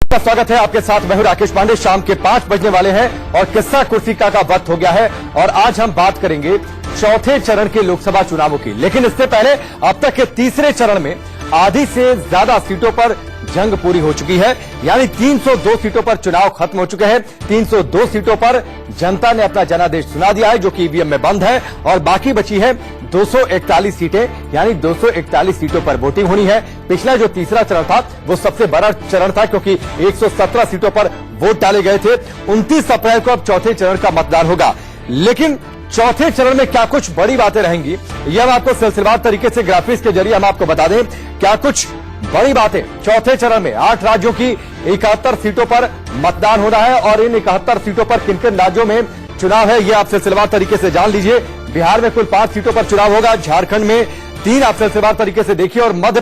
स्वागत है आपके साथ। मैं हूं राकेश पांडे। शाम के 5 बजने वाले हैं और किस्सा कुर्सी का वक्त हो गया है और आज हम बात करेंगे चौथे चरण के लोकसभा चुनावों की। लेकिन इससे पहले अब तक के तीसरे चरण में आधी से ज्यादा सीटों पर जंग पूरी हो चुकी है, यानी 302 सीटों पर चुनाव खत्म हो चुके हैं। 302 सीटों पर जनता ने अपना जनादेश सुना दिया है, जो कि ईवीएम में बंद है, और बाकी बची है 241 सीटें, यानी 241 सीटों पर वोटिंग होनी है। पिछला जो तीसरा चरण था वो सबसे बड़ा चरण था, क्योंकि 117 सीटों पर वोट डाले गए थे। 29 अप्रैल को अब चौथे चरण का मतदान होगा। लेकिन चौथे चरण में क्या कुछ बड़ी बातें रहेंगी, यह हम आपको सिलसिलेवार तरीके से ग्राफिक्स के जरिए हम आपको बता दें। क्या कुछ बड़ी बातें चौथे चरण में 8 राज्यों की 71 सीटों पर मतदान होना है, और इन 71 सीटों पर किन किन राज्यों में चुनाव है, यह आप सिलसिलेवार तरीके से जान लीजिए। बिहार में कुल 5 सीटों पर चुनाव होगा, झारखंड में 3 आप सिलसिलेवार तरीके से देखिए, और मध्य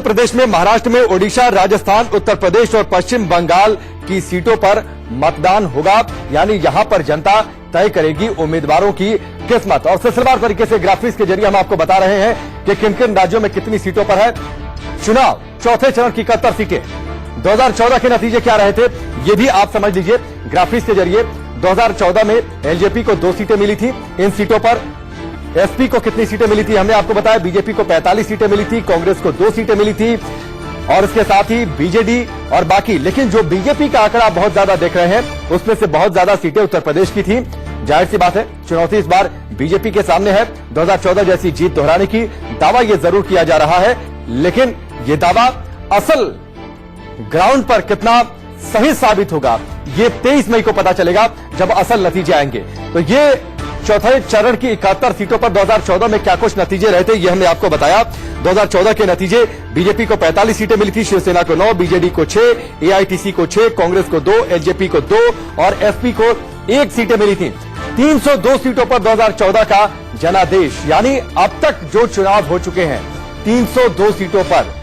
प्रदेश में, महाराष्ट्र में, ओडिशा, राजस्थान, उत्तर प्रदेश और पश्चिम बंगाल की सीटों पर मतदान होगा। यानी यहां पर जनता तय करेगी उम्मीदवारों की किस्मत। और सिलसिलेवार तरीके से ग्राफिक्स के जरिए हम आपको बता रहे हैं कि किन किन राज्यों में कितनी सीटों पर है चुनाव। चौथे चरण की 71 सीटें। 2014 के नतीजे क्या रहे थे, ये भी आप समझ लीजिए ग्राफिक्स के जरिए। 2014 में एलजेपी को 2 सीटें मिली थी। इन सीटों पर एसपी को कितनी सीटें मिली थी हमने आपको बताया। बीजेपी को 45 सीटें मिली थी, कांग्रेस को 2 सीटें मिली थी, और इसके साथ ही बीजेडी और बाकी। लेकिन जो बीजेपी का आंकड़ा बहुत ज्यादा देख रहे हैं, उसमें से बहुत ज्यादा सीटें उत्तर प्रदेश की थी। जाहिर सी बात है, चुनौती इस बार बीजेपी के सामने है। 2014 जैसी जीत दोहराने की दावा यह जरूर किया जा रहा है, लेकिन यह दावा असल ग्राउंड पर कितना सही साबित होगा, ये 23 मई को पता चलेगा, जब असल नतीजे आएंगे। तो ये चौथे चरण की 71 सीटों पर 2014 में क्या कुछ नतीजे रहे थे, ये हमने आपको बताया। 2014 के नतीजे, बीजेपी को 45 सीटें मिली थी, शिवसेना को 9, बीजेडी को 6, एआईटीसी को 6, कांग्रेस को 2, एलजेपी को 2 और एसपी को 1 सीटें मिली थी। 302 सीटों पर 2014 का जनादेश, यानी अब तक जो चुनाव हो चुके हैं 302 सीटों पर,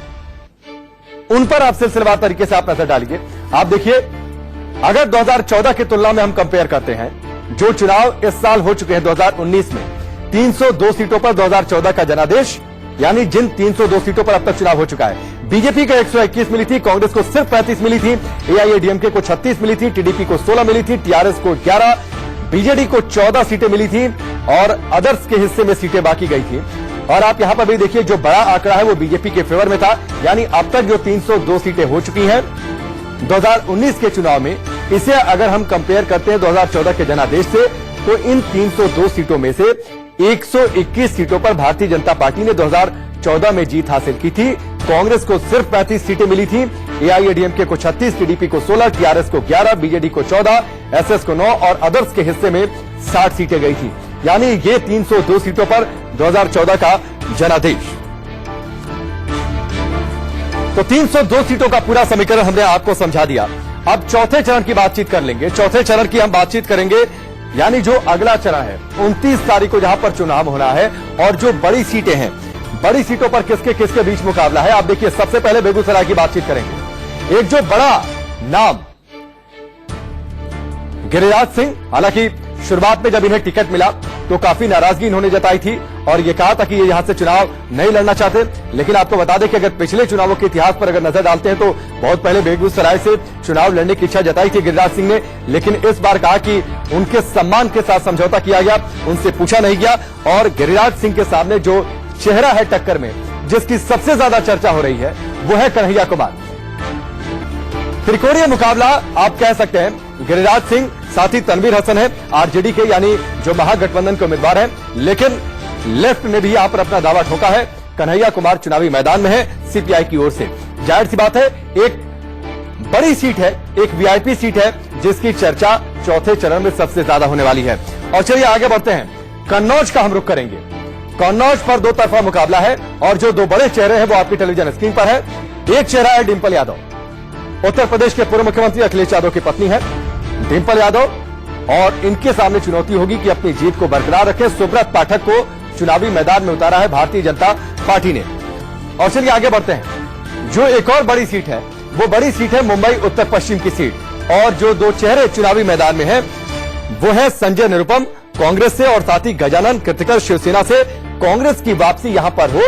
उन पर आप सिलसिलेवार तरीके से आप नजर डालिए। आप देखिए, अगर 2014 की तुलना में हम कंपेयर करते हैं, जो चुनाव इस साल हो चुके हैं 2019 में, 302 सीटों पर 2014 का जनादेश, यानी जिन 302 सीटों पर अब तक चुनाव हो चुका है। बीजेपी को 121 मिली थी, कांग्रेस को सिर्फ 35 मिली थी, एआईएडीएमके को 36 मिली थी, टीडीपी को 16 मिली थी, टीआरएस को 11, बीजेडी को 14 सीटें मिली थी, और अदर्स के हिस्से में सीटें बाकी गई थी। और आप यहां पर भी देखिए, जो बड़ा आंकड़ा है वो बीजेपी के फेवर में था, यानी अब तक जो 302 सीटें हो चुकी हैं 2019 के चुनाव में, इसे अगर हम कंपेयर करते हैं 2014 के जनादेश से, तो इन 302 सीटों में से 121 सीटों पर भारतीय जनता पार्टी ने 2014 में जीत हासिल की थी। कांग्रेस को सिर्फ 35 सीटें मिली थी, एआईएडीएमके को 36, टीडीपी को 16, टीआरएस को 11, बीजेडी को 14, एसएस को 9 और अदर्स के हिस्से में 60 सीटें गई थी। यानी ये 302 सीटों पर 2014 का जनादेश। तो 302 सीटों का पूरा समीकरण हमने आपको समझा दिया। अब चौथे चरण की बातचीत कर लेंगे। चौथे चरण की हम बातचीत करेंगे, यानी जो अगला चरण है 29 तारीख को, जहां पर चुनाव होना है, और जो बड़ी सीटें हैं, बड़ी सीटों पर किसके किसके बीच मुकाबला है। आप देखिए, सबसे पहले बेगूसराय की बातचीत करेंगे। एक जो बड़ा नाम गिरिराज सिंह, हालांकि शुरुआत में जब इन्हें टिकट मिला तो काफी नाराजगी इन्होंने जताई थी और ये कहा था कि ये यहां से चुनाव नहीं लड़ना चाहते। लेकिन आपको बता दें कि अगर पिछले चुनावों के इतिहास पर अगर नजर डालते हैं, तो बहुत पहले बेगूसराय से चुनाव लड़ने की इच्छा जताई थी गिरिराज सिंह ने, लेकिन इस बार कहा कि उनके सम्मान के साथ समझौता किया गया, उनसे पूछा नहीं गया। और गिरिराज सिंह के सामने जो चेहरा है टक्कर में, जिसकी सबसे ज्यादा चर्चा हो रही है, वो है कन्हैया कुमार। त्रिकोणीय मुकाबला आप कह सकते हैं। गिरिराज सिंह, साथ ही तनवीर हसन है आरजेडी के, यानी जो महागठबंधन के उम्मीदवार हैं, लेकिन लेफ्ट ने भी यहां पर अपना दावा ठोका है। कन्हैया कुमार चुनावी मैदान में है सीपीआई की ओर से। जाहिर सी बात है, एक बड़ी सीट है, एक वीआईपी सीट है, जिसकी चर्चा चौथे चरण में सबसे ज्यादा होने वाली है। और चलिए आगे बढ़ते हैं, कन्नौज का हम रुख करेंगे। कन्नौज पर 2 तरफा मुकाबला है, और जो 2 बड़े चेहरे हैं वो आपकी टेलीविजन स्क्रीन पर है। एक चेहरा है डिंपल यादव, उत्तर प्रदेश के पूर्व मुख्यमंत्री अखिलेश यादव की पत्नी है डिंपल यादव, और इनके सामने चुनौती होगी कि अपनी जीत को बरकरार रखें। सुब्रत पाठक को चुनावी मैदान में उतारा है भारतीय जनता पार्टी ने। और चलिए आगे बढ़ते हैं, जो एक और बड़ी सीट है, वो बड़ी सीट है मुंबई उत्तर पश्चिम की सीट, और जो 2 चेहरे चुनावी मैदान में है वो है संजय निरुपम कांग्रेस से, और साथ ही गजानन कीर्तिकर शिवसेना से। कांग्रेस की वापसी यहां पर हो,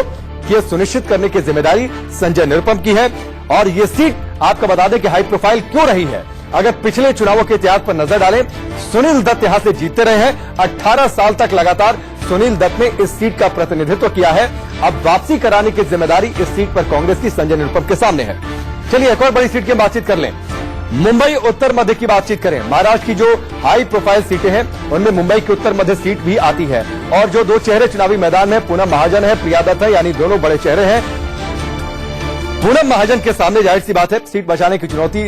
ये सुनिश्चित करने की जिम्मेदारी संजय निरुपम की है। और ये सीट आपको बता दें कि हाई प्रोफाइल क्यों रही है। अगर पिछले चुनावों के इतिहास पर नजर डालें, सुनील दत्त यहां से जीतते रहे हैं। 18 साल तक लगातार सुनील दत्त ने इस सीट का प्रतिनिधित्व किया है। अब वापसी कराने की जिम्मेदारी इस सीट पर कांग्रेस की संजय निरुपम के सामने है। चलिए एक और बड़ी सीट की बातचीत कर लें। मुंबई उत्तर मध्य की बातचीत करें। महाराष्ट्र की जो हाई प्रोफाइल सीटें हैं उनमें मुंबई की उत्तर मध्य सीट भी आती है और जो दो चेहरे चुनावी मैदान में पूनम महाजन है, प्रिया दत्त है, यानी दोनों बड़े चेहरे हैं। पूनम महाजन के सामने जाहिर सी बात है सीट बचाने की चुनौती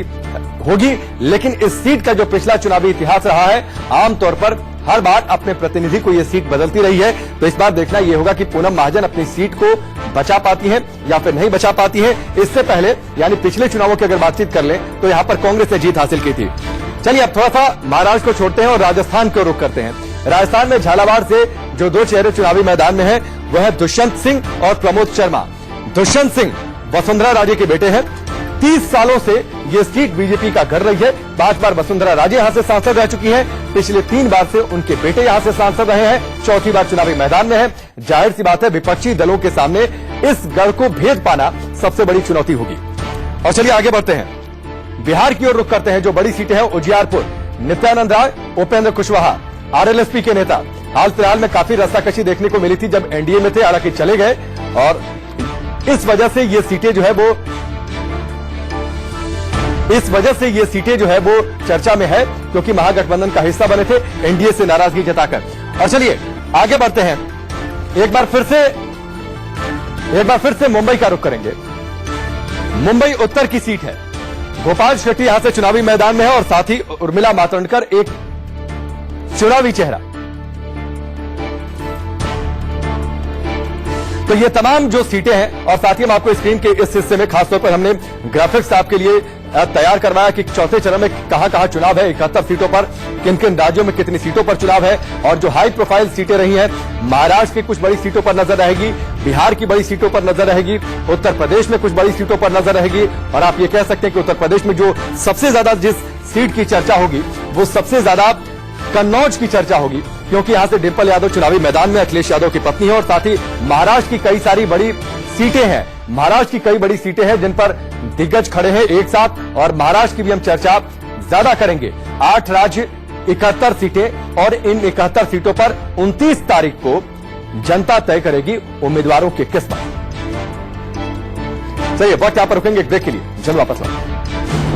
होगी, लेकिन इस सीट का जो पिछला चुनावी इतिहास रहा है, आमतौर पर हर बार अपने प्रतिनिधि को यह सीट बदलती रही है। तो इस बार देखना यह होगा कि पूनम महाजन अपनी सीट को बचा पाती है या फिर नहीं बचा पाती है। इससे पहले यानी पिछले चुनावों की अगर बातचीत कर लें तो यहां पर कांग्रेस ने जीत हासिल की थी। चलिए अब थोड़ा सा महाराष्ट्र को छोड़ते हैं और राजस्थान को रुख करते हैं। राजस्थान में झालावाड़ से जो दो चेहरे चुनावी मैदान में है वह है दुष्यंत सिंह और प्रमोद शर्मा। दुष्यंत सिंह वसुंधरा राजे के बेटे हैं। 30 सालों से ये सीट बीजेपी का घर रही है। 5 बार वसुंधरा राजे यहां से सांसद रह चुकी हैं। पिछले 3 बार से उनके बेटे यहां से सांसद रहे हैं। चौथी बार चुनावी मैदान में है। जाहिर सी बात है विपक्षी दलों के सामने इस गढ़ को भेद पाना सबसे बड़ी चुनौती होगी। और चलिए आगे बढ़ते हैं, बिहार की ओर रुख करते हैं। जो बड़ी सीटें हैं उजियारपुर, नित्यानंद राय, उपेंद्र कुशवाहा, आरएलएसपी के नेता। हाल फिलहाल में काफी रस्साकशी देखने को मिली थी जब एनडीए में थे, हालांकि चले गए और इस वजह से ये सीटें जो है वो चर्चा में है क्योंकि महागठबंधन का हिस्सा बने थे एनडीए से नाराजगी जताकर। और चलिए आगे बढ़ते हैं, एक बार फिर से मुंबई का रुख करेंगे। मुंबई उत्तर की सीट है। गोपाल शेट्टी यहां से चुनावी मैदान में है और साथ ही उर्मिला मातोंडकर एक चुनावी चेहरा। तो ये तमाम जो सीटें हैं और साथ ही हम आपको स्क्रीन के इस हिस्से में खासतौर पर हमने ग्राफिक्स आपके लिए तैयार करवाया कि चौथे चरण में कहां चुनाव है, 71 सीटों पर किन किन राज्यों में कितनी सीटों पर चुनाव है। और जो हाई प्रोफाइल सीटें रही हैं, महाराष्ट्र की कुछ बड़ी सीटों पर नजर रहेगी, बिहार की बड़ी सीटों पर नजर रहेगी, उत्तर प्रदेश में कुछ बड़ी सीटों पर नजर रहेगी। और आप ये कह सकते हैं कि उत्तर प्रदेश में जो सबसे ज्यादा जिस सीट की चर्चा होगी वो सबसे ज्यादा कन्नौज की चर्चा होगी क्योंकि यहां से डिंपल यादव चुनावी मैदान में अखिलेश यादव की पत्नी है। और साथ ही महाराष्ट्र की कई सारी बड़ी सीटें हैं, महाराष्ट्र की कई बड़ी सीटें हैं जिन पर दिग्गज खड़े हैं एक साथ। और महाराष्ट्र की भी हम चर्चा ज्यादा करेंगे। 8 राज्य, 71 सीटें और इन 71 सीटों पर 29 तारीख को जनता तय करेगी उम्मीदवारों की किस्मत। चलिए वक्त यहां पर रुकेंगे एक ब्रेक के लिए, जल्द वापस आएंगे।